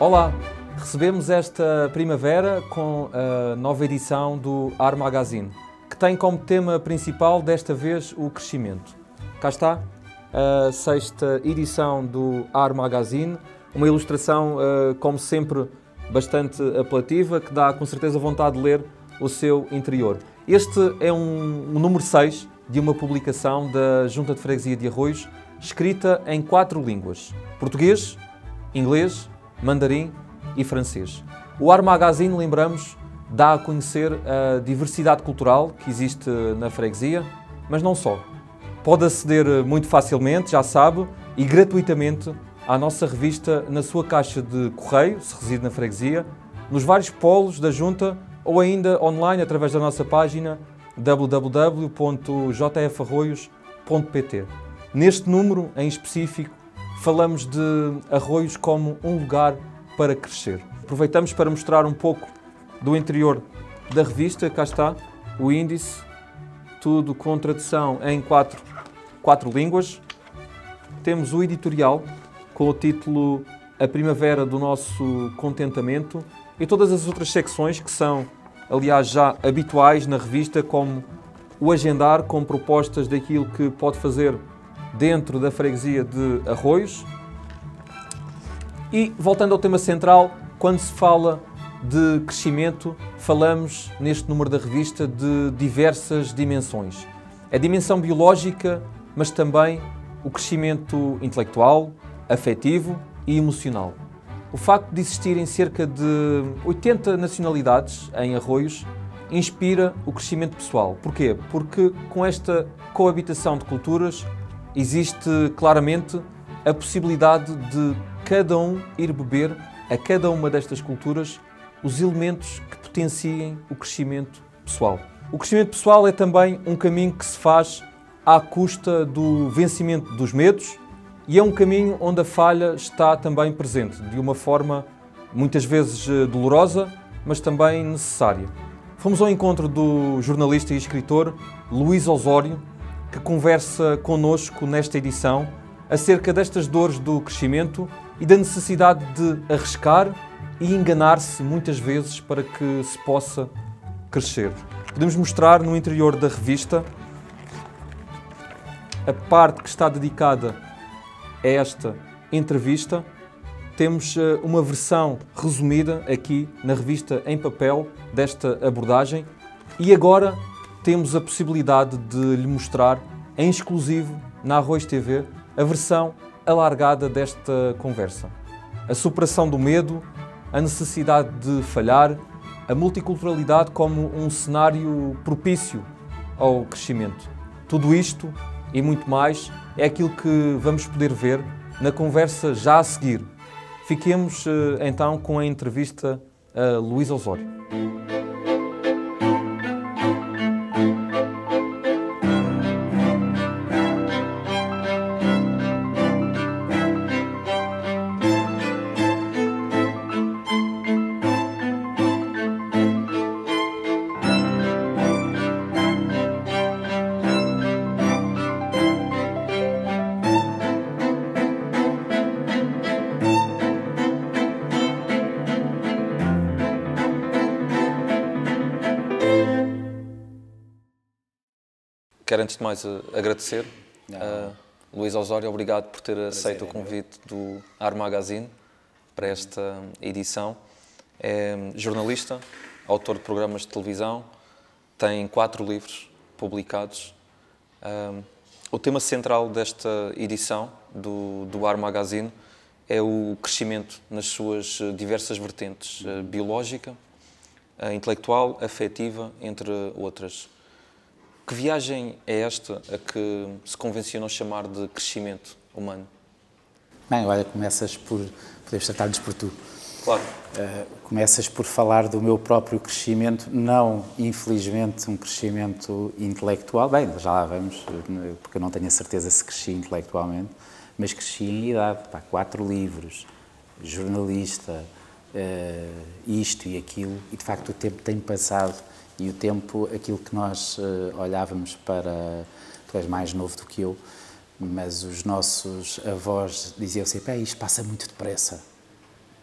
Olá, recebemos esta primavera com a nova edição do Ar Magazine, que tem como tema principal desta vez o crescimento. Cá está a sexta edição do Ar Magazine, uma ilustração, como sempre, bastante apelativa, que dá com certeza vontade de ler o seu interior. Este é um número 6 de uma publicação da Junta de Freguesia de Arroios, escrita em 4 línguas: português, inglês, mandarim e francês. O Ar Magazine, lembramos, dá a conhecer a diversidade cultural que existe na freguesia, mas não só. Pode aceder muito facilmente, já sabe, e gratuitamente à nossa revista na sua caixa de correio, se reside na freguesia, nos vários polos da Junta ou ainda online através da nossa página www.jfarroios.pt. Neste número em específico, falamos de Arroios como um lugar para crescer. Aproveitamos para mostrar um pouco do interior da revista. Cá está o índice, tudo com tradução em quatro línguas. Temos o editorial com o título A Primavera do Nosso Contentamento e todas as outras secções que são, aliás, já habituais na revista, como o agendar com propostas daquilo que pode fazer dentro da freguesia de Arroios. E, voltando ao tema central, quando se fala de crescimento, falamos neste número da revista de diversas dimensões. A dimensão biológica, mas também o crescimento intelectual, afetivo e emocional. O facto de existirem cerca de 80 nacionalidades em Arroios inspira o crescimento pessoal. Porquê? Porque com esta coabitação de culturas existe claramente a possibilidade de cada um ir beber a cada uma destas culturas os elementos que potenciem o crescimento pessoal. O crescimento pessoal é também um caminho que se faz à custa do vencimento dos medos e é um caminho onde a falha está também presente, de uma forma muitas vezes dolorosa, mas também necessária. Fomos ao encontro do jornalista e escritor Luís Osório, que conversa connosco nesta edição acerca destas dores do crescimento e da necessidade de arriscar e enganar-se muitas vezes para que se possa crescer. Podemos mostrar no interior da revista a parte que está dedicada a esta entrevista. Temos uma versão resumida aqui na revista em papel desta abordagem e agora temos a possibilidade de lhe mostrar em exclusivo na Arroios TV a versão alargada desta conversa. A superação do medo, a necessidade de falhar, a multiculturalidade como um cenário propício ao crescimento. Tudo isto e muito mais é aquilo que vamos poder ver na conversa já a seguir. Fiquemos então com a entrevista a Luís Osório. Quero, antes de mais, agradecer a Luís Osório. Obrigado por ter aceito o convite do Ar Magazine para esta edição. É jornalista, autor de programas de televisão, tem 4 livros publicados. O tema central desta edição do Ar Magazine é o crescimento nas suas diversas vertentes, biológica, intelectual, afetiva, entre outras. Que viagem é esta a que se convencionou chamar de crescimento humano? Bem, olha, começas por... Podemos tratar-nos por tu. Claro. Começas por falar do meu próprio crescimento, não, infelizmente, um crescimento intelectual. Bem, já lá vamos, porque eu não tenho a certeza se cresci intelectualmente, mas cresci em idade. 4 livros, jornalista, isto e aquilo, e de facto o tempo tem passado. E o tempo, aquilo que nós olhávamos para... Tu és mais novo do que eu, mas os nossos avós diziam sempre: isto passa muito depressa.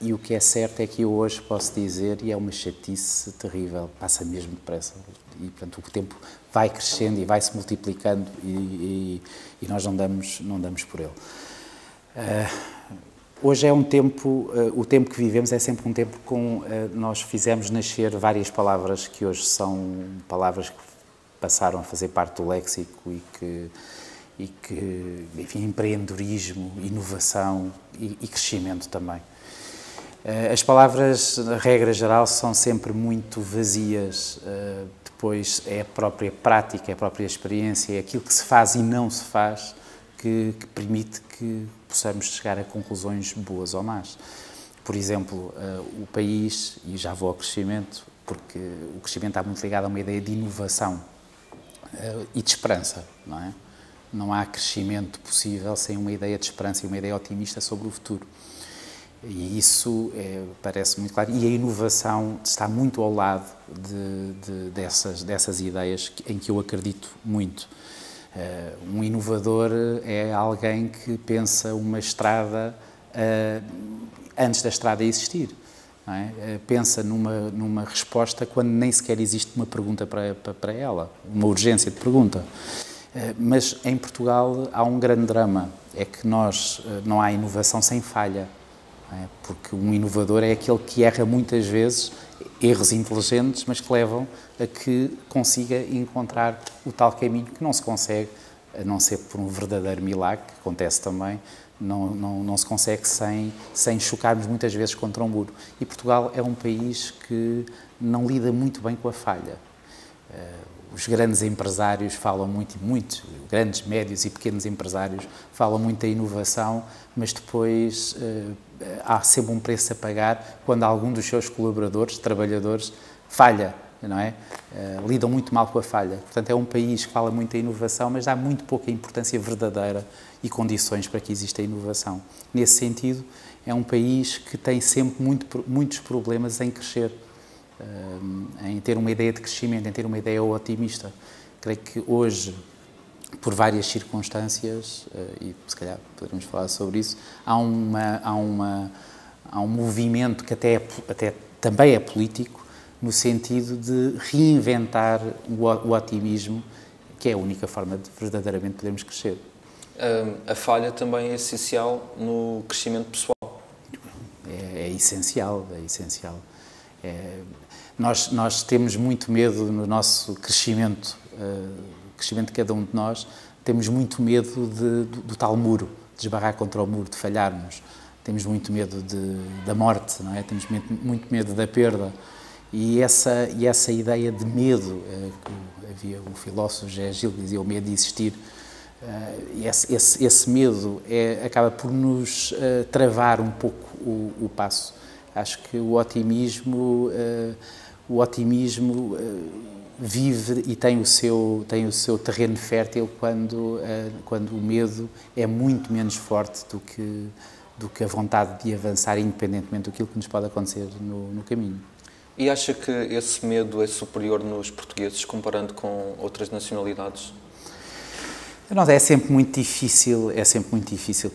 E o que é certo é que eu hoje posso dizer, e é uma chatice terrível, passa mesmo depressa. E, portanto, o tempo vai crescendo e vai se multiplicando e nós não damos por ele. Hoje é um tempo, o tempo que vivemos é sempre um tempo com, nós fizemos nascer várias palavras que hoje são palavras que passaram a fazer parte do léxico e que enfim, empreendedorismo, inovação e crescimento também. As palavras, na regra geral, são sempre muito vazias, depois é a própria prática, é a própria experiência, é aquilo que se faz e não se faz que permite que possamos chegar a conclusões boas ou más. Por exemplo, o país, e já vou ao crescimento, porque o crescimento está muito ligado a uma ideia de inovação e de esperança, não é? Não há crescimento possível sem uma ideia de esperança e uma ideia otimista sobre o futuro. E isso parece muito claro. E a inovação está muito ao lado dessas ideias em que eu acredito muito. Um inovador é alguém que pensa uma estrada antes da estrada existir. Não é? Pensa numa resposta quando nem sequer existe uma pergunta para ela, uma urgência de pergunta. Mas em Portugal há um grande drama, é que não há inovação sem falha. Porque um inovador é aquele que erra muitas vezes, erros inteligentes, mas que levam a que consiga encontrar o tal caminho que não se consegue, a não ser por um verdadeiro milagre, que acontece também, não se consegue sem chocarmos muitas vezes contra um muro. E Portugal é um país que não lida muito bem com a falha. Os grandes empresários falam muito, grandes, médios e pequenos empresários falam muito da inovação, mas depois há sempre um preço a pagar quando algum dos seus colaboradores, trabalhadores, falha, não é? Lidam muito mal com a falha. Portanto, é um país que fala muito da inovação, mas dá muito pouca importância verdadeira e condições para que exista a inovação. Nesse sentido, é um país que tem sempre muitos problemas em crescer. Em ter uma ideia de crescimento, em ter uma ideia otimista. Creio que hoje, por várias circunstâncias, e se calhar poderemos falar sobre isso, há um movimento que até também é político, no sentido de reinventar o otimismo, que é a única forma de verdadeiramente podermos crescer. A falha também é essencial no crescimento pessoal. É essencial, é essencial. Nós temos muito medo no nosso crescimento, crescimento de cada um de nós, temos muito medo do tal muro, de esbarrar contra o muro, de falharmos. Temos muito medo da morte, não é? Temos muito medo da perda. E essa ideia de medo, que havia um filósofo, José Gil, que dizia o medo de existir, esse medo acaba por nos travar um pouco o passo. Acho que o otimismo vive e tem o seu terreno fértil quando o medo é muito menos forte do que a vontade de avançar, independentemente daquilo que nos pode acontecer no caminho. E acha que esse medo é superior nos portugueses, comparando com outras nacionalidades? É sempre muito difícil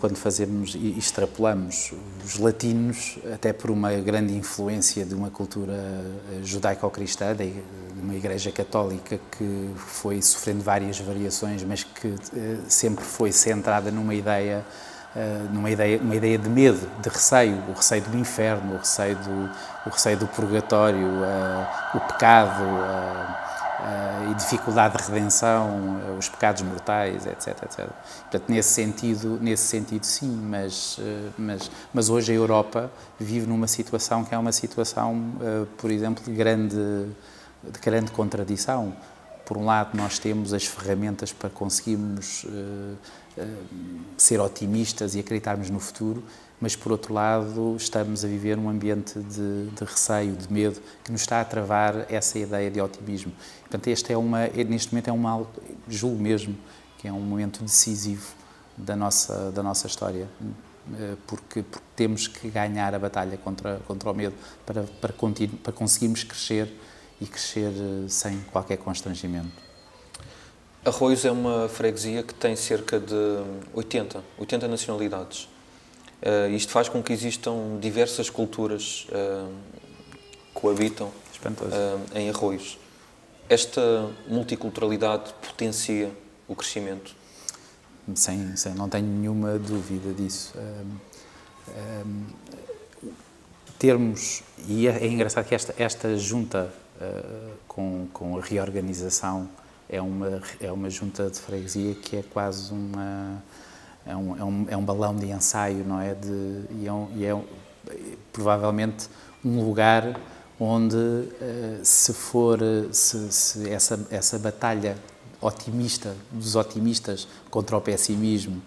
quando fazemos e extrapolamos. Os latinos, até por uma grande influência de uma cultura judaico-cristã, de uma igreja católica que foi sofrendo várias variações, mas que sempre foi centrada numa ideia de medo, de receio, o receio do inferno, o receio do purgatório, o pecado, e dificuldade de redenção, os pecados mortais, etc. Portanto, nesse sentido sim, mas hoje a Europa vive numa situação que é uma situação, por exemplo, de grande contradição. Por um lado, nós temos as ferramentas para conseguirmos ser otimistas e acreditarmos no futuro, mas, por outro lado, estamos a viver num ambiente de receio, de medo, que nos está a travar essa ideia de otimismo. Portanto, neste momento julgo mesmo, que é um momento decisivo da nossa história, porque temos que ganhar a batalha contra o medo para conseguirmos crescer e crescer sem qualquer constrangimento. Arroios é uma freguesia que tem cerca de 80 nacionalidades. Isto faz com que existam diversas culturas coabitam em Arroios. Esta multiculturalidade potencia o crescimento? Não tenho nenhuma dúvida disso. E é engraçado que esta junta com a reorganização é uma junta de freguesia que é quase é um balão de ensaio, não é? É provavelmente um lugar onde se essa batalha otimista dos otimistas contra o pessimismo,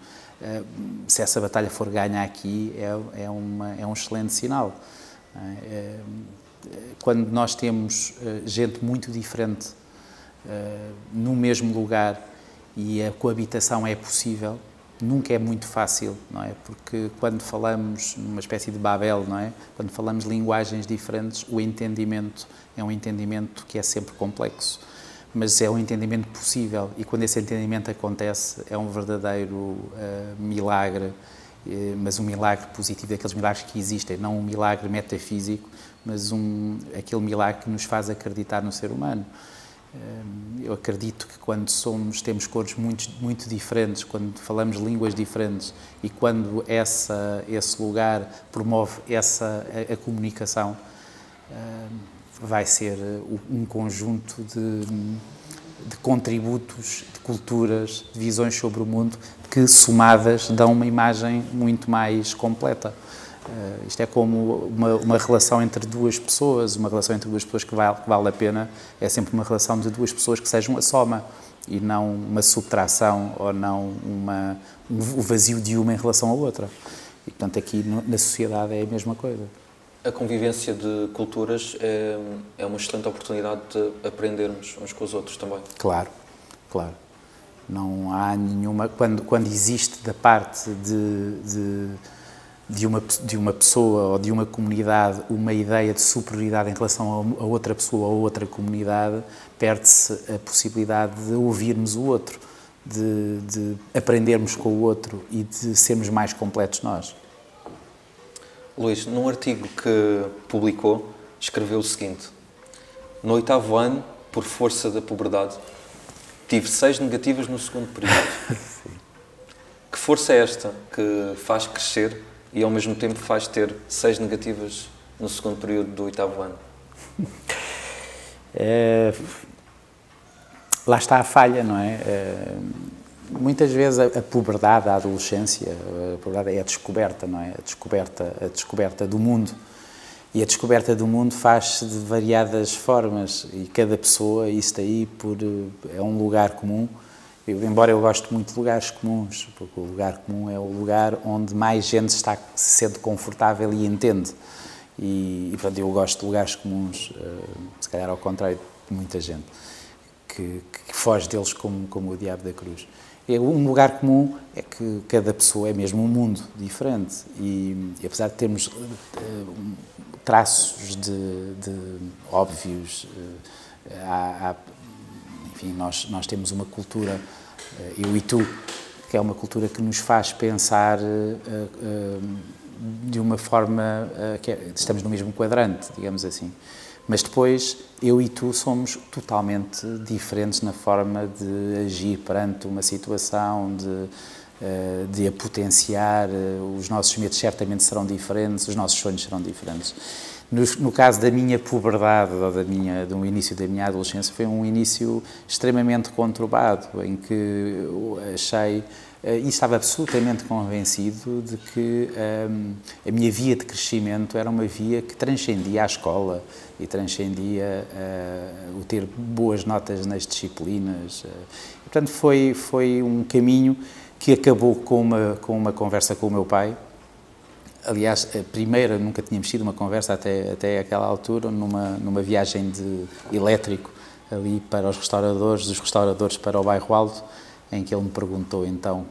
se essa batalha for ganha aqui, é um excelente sinal. Quando nós temos gente muito diferente no mesmo lugar e a coabitação é possível, nunca é muito fácil, não é? Porque quando falamos numa espécie de Babel, não é? Quando falamos linguagens diferentes, o entendimento é um entendimento que é sempre complexo, mas é um entendimento possível, e quando esse entendimento acontece é um verdadeiro milagre, mas um milagre positivo, daqueles milagres que existem, não um milagre metafísico, mas aquele milagre que nos faz acreditar no ser humano. Eu acredito que quando temos cores muito diferentes, quando falamos línguas diferentes e quando esse lugar promove a comunicação, vai ser um conjunto de contributos, de culturas, de visões sobre o mundo que, somadas, dão uma imagem muito mais completa. Isto é como uma relação entre duas pessoas, que vale a pena, é sempre uma relação de duas pessoas que sejam a soma e não uma subtração ou não o vazio de uma em relação à outra. E, portanto, aqui na sociedade é a mesma coisa. A convivência de culturas é uma excelente oportunidade de aprendermos uns com os outros também. Claro. Não há nenhuma... Quando existe da parte de uma pessoa ou de uma comunidade uma ideia de superioridade em relação a outra pessoa ou a outra comunidade, perde-se a possibilidade de ouvirmos o outro, de aprendermos com o outro e de sermos mais completos nós. Luís, num artigo que publicou, escreveu o seguinte: no 8º ano, por força da puberdade, tive 6 negativas no segundo período. Que força é esta que faz crescer e ao mesmo tempo faz ter 6 negativas no segundo período do 8º ano? Lá está a falha, não é? Muitas vezes a puberdade, a adolescência, a puberdade é a descoberta, não é? A descoberta do mundo. E a descoberta do mundo faz-se de variadas formas e cada pessoa, isso daí, é um lugar comum. Embora eu goste muito de lugares comuns, porque o lugar comum é o lugar onde mais gente se sente confortável e entende. E portanto, eu gosto de lugares comuns, se calhar ao contrário de muita gente, que foge deles como o diabo da cruz. Um lugar comum é que cada pessoa é mesmo um mundo diferente e apesar de termos traços óbvios, enfim, nós temos uma cultura, eu e tu, que é uma cultura que nos faz pensar de uma forma estamos no mesmo quadrante, digamos assim. Mas depois, eu e tu somos totalmente diferentes na forma de agir perante uma situação, de a potenciar. Os nossos medos certamente serão diferentes, os nossos sonhos serão diferentes. No caso da minha puberdade, ou do início da minha adolescência, foi um início extremamente conturbado, em que eu achei, e estava absolutamente convencido de que a minha via de crescimento era uma via que transcendia a escola e transcendia o ter boas notas nas disciplinas. Portanto, foi um caminho que acabou com uma conversa com o meu pai. Aliás, a primeira, nunca tínhamos tido uma conversa até aquela altura, numa viagem de elétrico ali para os restauradores, dos restauradores para o Bairro Alto, em que ele me perguntou então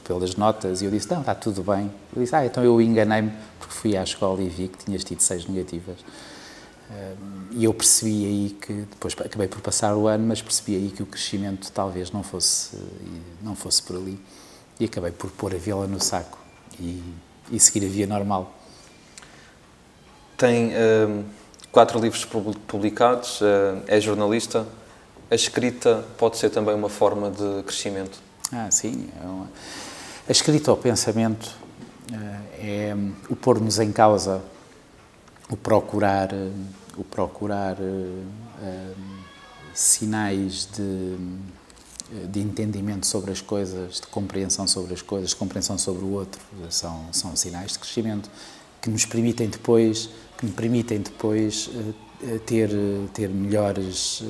pelas notas e eu disse, não, está tudo bem. Ele disse, então eu enganei-me porque fui à escola e vi que tinhas tido 6 negativas. E eu percebi aí que, depois acabei por passar o ano, mas percebi aí que o crescimento talvez não fosse por ali. E acabei por pôr a vela no saco e seguir a via normal. Tem 4 livros publicados, é jornalista. A escrita pode ser também uma forma de crescimento? Sim. A escrita ou o pensamento é o pôr-nos em causa, o procurar sinais de entendimento sobre as coisas, de compreensão sobre as coisas, de compreensão sobre o outro. São sinais de crescimento que me permitem depois ter melhores,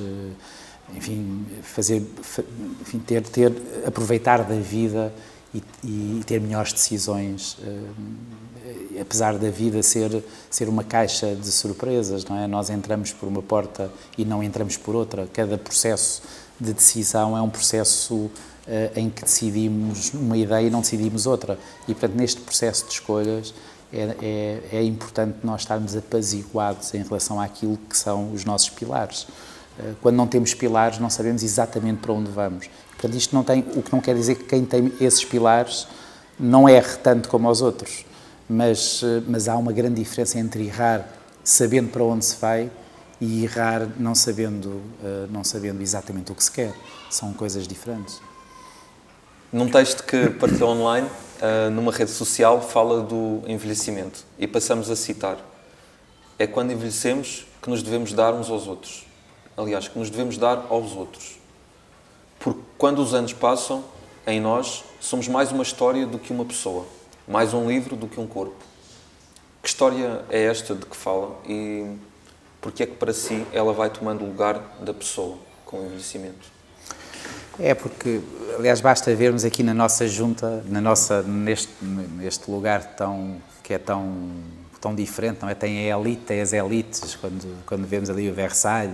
aproveitar da vida e ter melhores decisões, apesar da vida ser uma caixa de surpresas, não é? Nós entramos por uma porta e não entramos por outra. Cada processo de decisão é um processo em que decidimos uma ideia e não decidimos outra. E, portanto, neste processo de escolhas é importante nós estarmos apaziguados em relação àquilo que são os nossos pilares. Quando não temos pilares, não sabemos exatamente para onde vamos. Portanto, o que não quer dizer que quem tem esses pilares não erre tanto como os outros, mas há uma grande diferença entre errar sabendo para onde se vai e errar não sabendo exatamente o que se quer. São coisas diferentes. Num texto que partilhou online, numa rede social, fala do envelhecimento e passamos a citar: é quando envelhecemos que nos devemos dar uns aos outros. Aliás, que nos devemos dar aos outros. Porque quando os anos passam, em nós, somos mais uma história do que uma pessoa, mais um livro do que um corpo. Que história é esta de que fala e porque é que para si ela vai tomando o lugar da pessoa com o envelhecimento? Porque, aliás, basta vermos aqui na nossa junta, neste lugar que é tão diferente, não é? Tem a elite, tem as elites, quando vemos ali o Versalhes,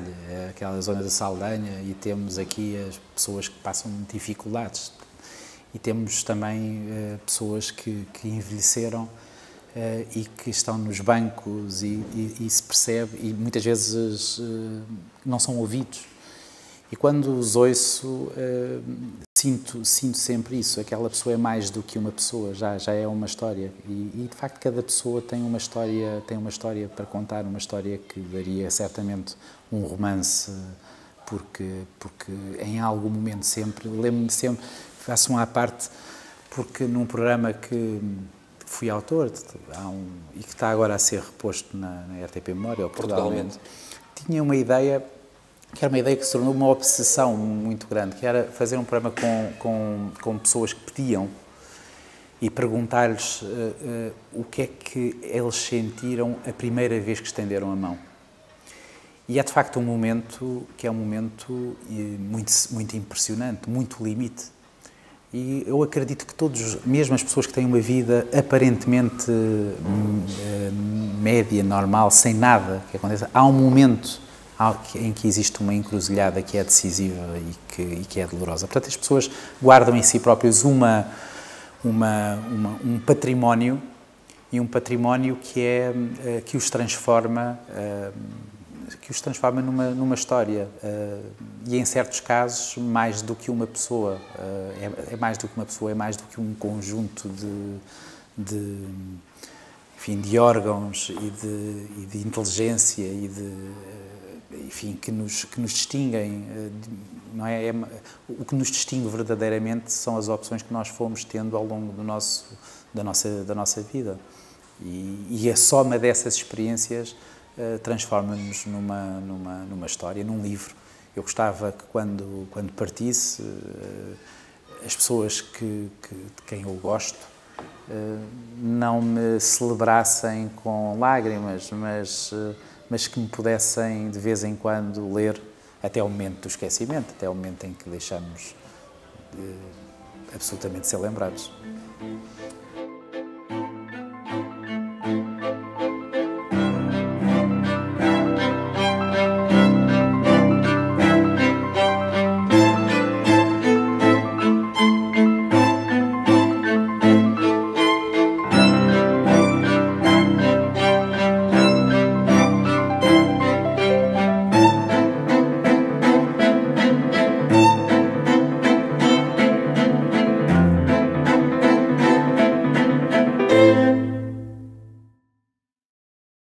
aquela zona da Saldanha, e temos aqui as pessoas que passam dificuldades. E temos também pessoas que envelheceram e que estão nos bancos e se percebe, e muitas vezes não são ouvidos. E quando os ouço, sinto sempre isso. Aquela pessoa é mais do que uma pessoa, já é uma história. E de facto cada pessoa tem uma história para contar, uma história que daria certamente um romance, porque em algum momento sempre, lembro-me sempre, faço uma à parte, porque num programa que fui autor e que está agora a ser reposto na RTP Memória, ou Portugalmente, tinha uma ideia que era uma ideia que se tornou uma obsessão muito grande, que era fazer um programa com pessoas que pediam e perguntar-lhes o que é que eles sentiram a primeira vez que estenderam a mão. E é de facto um momento que é um momento muito impressionante, muito limite. E eu acredito que todos, mesmo as pessoas que têm uma vida aparentemente média, normal, sem nada que aconteça, há um momento em que existe uma encruzilhada que é decisiva e que é dolorosa. Portanto, as pessoas guardam em si próprios um património, e um património que os transforma numa história, e em certos casos mais do que uma pessoa, é mais do que uma pessoa, é mais do que um conjunto de órgãos e de inteligência que nos distinguem, não é? O que nos distingue verdadeiramente são as opções que nós fomos tendo ao longo da nossa vida, e a soma dessas experiências transforma-nos numa história, num livro. Eu gostava que quando partisse, as pessoas de quem eu gosto não me celebrassem com lágrimas, mas que me pudessem de vez em quando ler até o momento do esquecimento, até o momento em que deixamos de absolutamente ser lembrados.